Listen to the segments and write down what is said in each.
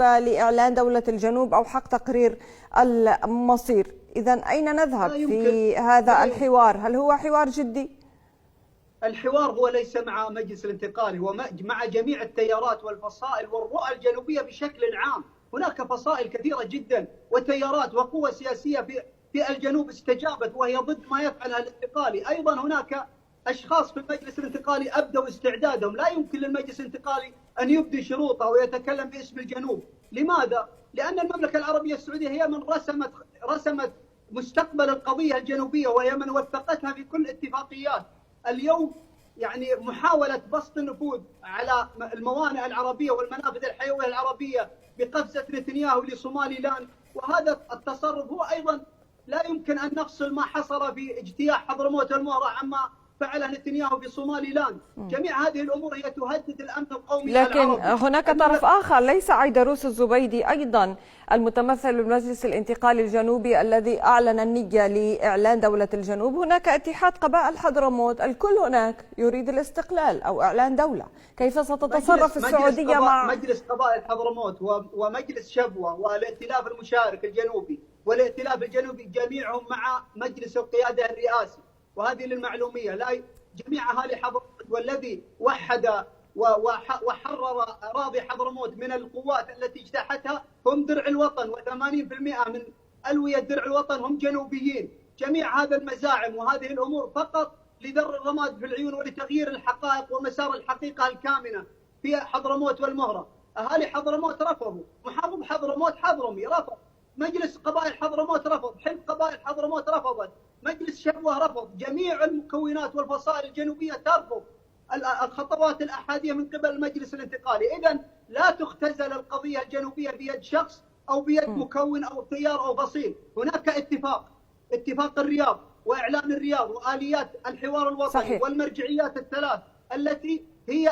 لإعلان دولة الجنوب أو حق تقرير المصير. إذن أين نذهب في هذا الحوار؟ هل هو حوار جدي؟ الحوار هو ليس مع مجلس الانتقالي، هو مع جميع التيارات والفصائل والرؤى الجنوبية بشكل عام. هناك فصائل كثيرة جدا وتيارات وقوى سياسية في الجنوب استجابت وهي ضد ما يفعله الانتقالي. أيضا هناك أشخاص في المجلس الانتقالي أبدوا استعدادهم. لا يمكن للمجلس الانتقالي أن يبدي شروطه ويتكلم باسم الجنوب. لماذا؟ لأن المملكة العربية السعودية هي من رسمت مستقبل القضية الجنوبية، وهي من وثقتها في كل اتفاقيات. اليوم يعني محاولة بسط النفوذ على الموانئ العربية والمنافذ الحيوية العربية بقفزة نتنياهو لصومالي لاند، وهذا التصرف هو أيضا لا يمكن أن نفصل ما حصل في اجتياح حضرموت المهرة عما فعله نتنياهو في صومالي لاند. جميع هذه الأمور هي تهدد الأمن القومي لكن العربي. هناك طرف آخر ليس عيدروس الزبيدي أيضا المتمثل بالمجلس الانتقالي الجنوبي الذي أعلن النية لإعلان دولة الجنوب. هناك اتحاد قبائل حضرموت، الكل هناك يريد الاستقلال أو إعلان دولة. كيف ستتصرف السعودية مع مجلس قبائل حضرموت ومجلس شبوة والائتلاف المشارك الجنوبي والائتلاف الجنوبي جميعهم مع مجلس القيادة الرئاسي؟ وهذه للمعلومية. لا جميع أهالي حضرموت والذي وحد وحرر أراضي حضرموت من القوات التي اجتاحتها هم درع الوطن، و80% من ألوية درع الوطن هم جنوبيين. جميع هذا المزاعم وهذه الأمور فقط لذر الرماد في العيون ولتغيير الحقائق ومسار الحقيقة الكامنة في حضرموت والمهرة. أهالي حضرموت رفضوا، محافظ حضرموت حضرمي رفض، مجلس قبائل حضرموت رفض، حلف قبائل حضرموت رفضت، مجلس شبوة رفض. جميع المكونات والفصائل الجنوبية ترفض الخطوات الأحادية من قبل المجلس الانتقالي. إذن لا تختزل القضية الجنوبية بيد شخص أو بيد مكون أو تيار أو فصيل. هناك اتفاق الرياض وإعلان الرياض وآليات الحوار الوطني صحيح. والمرجعيات الثلاث التي هي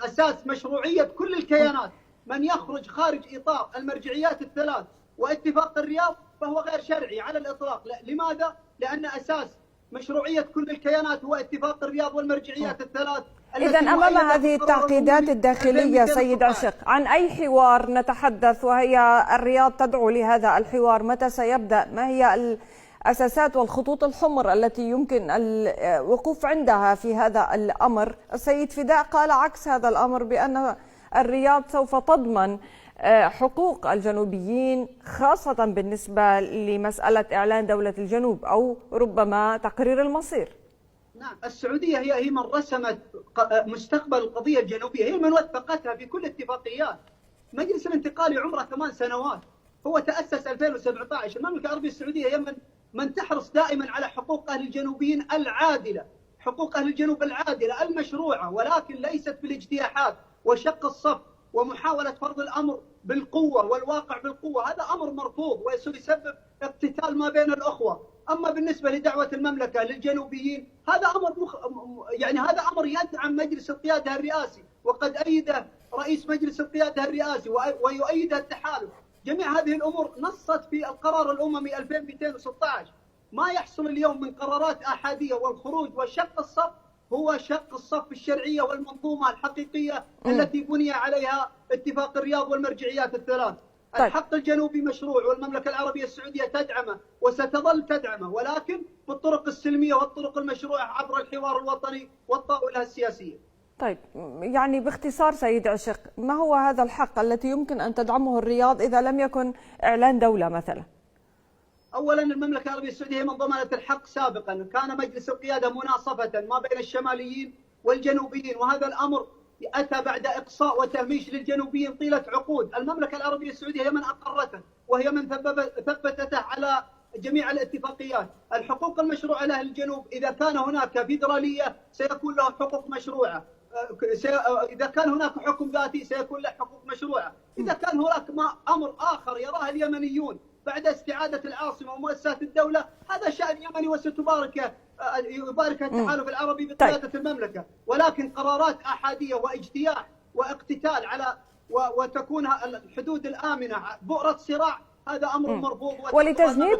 أساس مشروعية كل الكيانات. من يخرج خارج إطار المرجعيات الثلاث واتفاق الرياض فهو غير شرعي على الإطلاق. لماذا؟ لأن أساس مشروعية كل الكيانات هو اتفاق الرياض والمرجعيات الثلاث. إذن أمام هذه التعقيدات الداخلية سيد عشق، عن أي حوار نتحدث؟ وهي الرياض تدعو لهذا الحوار، متى سيبدأ؟ ما هي الأساسات والخطوط الحمر التي يمكن الوقوف عندها في هذا الأمر؟ السيد فداء قال عكس هذا الأمر، بأن الرياض سوف تضمن حقوق الجنوبيين خاصة بالنسبة لمسألة إعلان دولة الجنوب أو ربما تقرير المصير. نعم، السعودية هي من رسمت مستقبل القضية الجنوبية، هي من وثقتها في كل اتفاقيات. مجلس الانتقالي عمره 8 سنوات، هو تأسس 2017. المملكة العربية السعودية هي من تحرص دائما على حقوق أهل الجنوبيين العادلة، حقوق أهل الجنوب العادلة المشروعة، ولكن ليست بالاجتياحات وشق الصف ومحاولة فرض الأمر بالقوة والواقع بالقوة. هذا أمر مرفوض وسيسبب اقتتال ما بين الأخوة. أما بالنسبة لدعوة المملكة للجنوبيين هذا هذا أمر يدعم مجلس القيادة الرئاسي، وقد أيده رئيس مجلس القيادة الرئاسي ويؤيده التحالف. جميع هذه الأمور نصت في القرار الأممي 2216. ما يحصل اليوم من قرارات أحادية والخروج وشق الصف هو شق الصف الشرعية والمنظومة الحقيقية التي بني عليها اتفاق الرياض والمرجعيات الثلاث. طيب. الحق الجنوبي مشروع والمملكة العربية السعودية تدعمه وستظل تدعمه، ولكن بالطرق السلمية والطرق المشروعة عبر الحوار الوطني والطاولة السياسية. طيب، يعني باختصار سيد عشق، ما هو هذا الحق التي يمكن أن تدعمه الرياض إذا لم يكن إعلان دولة مثلا؟ أولا المملكة العربية السعودية من ضمانة الحق سابقا كان مجلس القيادة مناصفة ما بين الشماليين والجنوبيين، وهذا الأمر أتى بعد إقصاء وتهميش للجنوبيين طيلة عقود. المملكة العربية السعودية هي من أقرته وهي من ثبتته على جميع الاتفاقيات. الحقوق المشروعة لأهل الجنوب إذا كان هناك فيدرالية سيكون لهم حقوق مشروعة، إذا كان هناك حكم ذاتي سيكون له حقوق مشروعة. إذا كان هناك أمر آخر يراه اليمنيون بعد استعادة العاصمة ومؤسسات الدولة هذا شأن يمني وستبارك التحالف العربي بقيادة المملكة، ولكن قرارات أحادية واجتياح واقتتال على وتكون الحدود الآمنة بؤرة صراع هذا أمر مرفوض ولتجنيب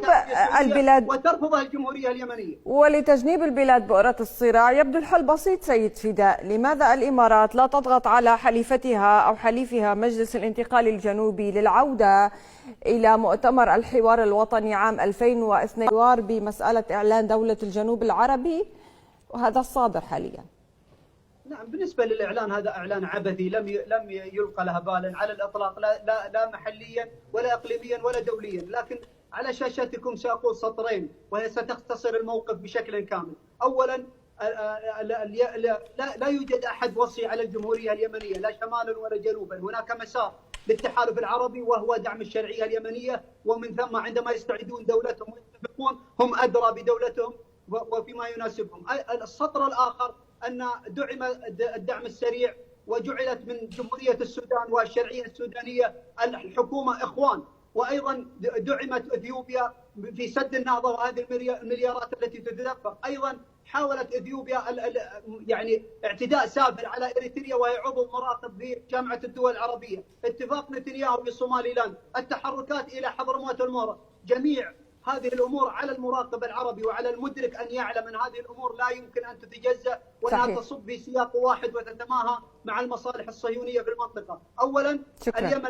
البلاد وترفضه الجمهورية اليمنية. ولتجنيب البلاد بؤرة الصراع يبدو الحل بسيط سيد فداء. لماذا الإمارات لا تضغط على حليفتها أو حليفها مجلس الانتقال الجنوبي للعودة إلى مؤتمر الحوار الوطني عام 2002 بمسألة إعلان دولة الجنوب العربي، وهذا الصادر حاليا؟ نعم، بالنسبة للإعلان هذا إعلان عبثي لم يلقى له بالا على الإطلاق، لا محليا ولا إقليميا ولا دوليا. لكن على شاشتكم سأقول سطرين وهي ستختصر الموقف بشكل كامل. أولا، لا يوجد أحد وصي على الجمهورية اليمنية لا شمالا ولا جنوبا. هناك مسار للتحالف العربي وهو دعم الشرعية اليمنية، ومن ثم عندما يستعيدون دولتهم ويتفقون هم أدرى بدولتهم وفيما يناسبهم. السطر الآخر أن دعم الدعم السريع وجعلت من جمهورية السودان والشرعية السودانية الحكومة إخوان، وأيضا دعمت إثيوبيا في سد النهضة وهذه المليارات التي تتدفق. أيضا حاولت إثيوبيا يعني اعتداء سافر على إريتريا وهي عضو مراقب في جامعة الدول العربية، اتفاق نتنياهو بصومالي لاند، التحركات إلى حضرموت المهرة. جميع هذه الأمور على المراقب العربي وعلى المدرك أن يعلم أن هذه الأمور لا يمكن أن تتجزأ وأنها تصب في سياق واحد وتتماهى مع المصالح الصهيونية في المنطقة. أولا، اليمن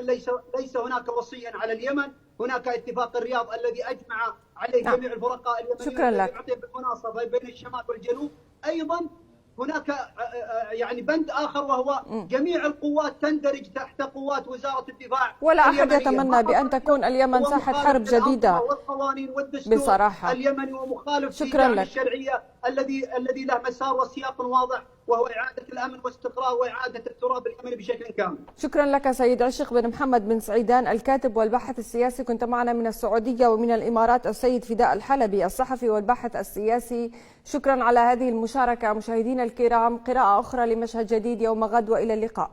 ليس هناك وصيا على اليمن، هناك اتفاق الرياض الذي أجمع عليه جميع الفرقاء اليمنيين الذي يعطي بالمناصفة بين الشمال والجنوب. أيضا هناك يعني بند آخر وهو جميع القوات تندرج تحت قوات وزارة الدفاع، ولا أحد يتمنى بأن تكون اليمن ساحة حرب جديدة والقوانين والدستور بصراحة اليمني، ومخالف شكرا لك. الشرعية الذي له مسار وسياق واضح وهو إعادة الأمن واستقرار وإعادة التراب اليمني بشكل كامل. شكرا لك سيد عشق بن محمد بن سعيدان، الكاتب والباحث السياسي، كنت معنا من السعودية. ومن الإمارات السيد فداء الحلبي الصحفي والباحث السياسي. شكرا على هذه المشاركة. مشاهدينا الكرام، قراءة أخرى لمشهد جديد يوم غد، وإلى اللقاء.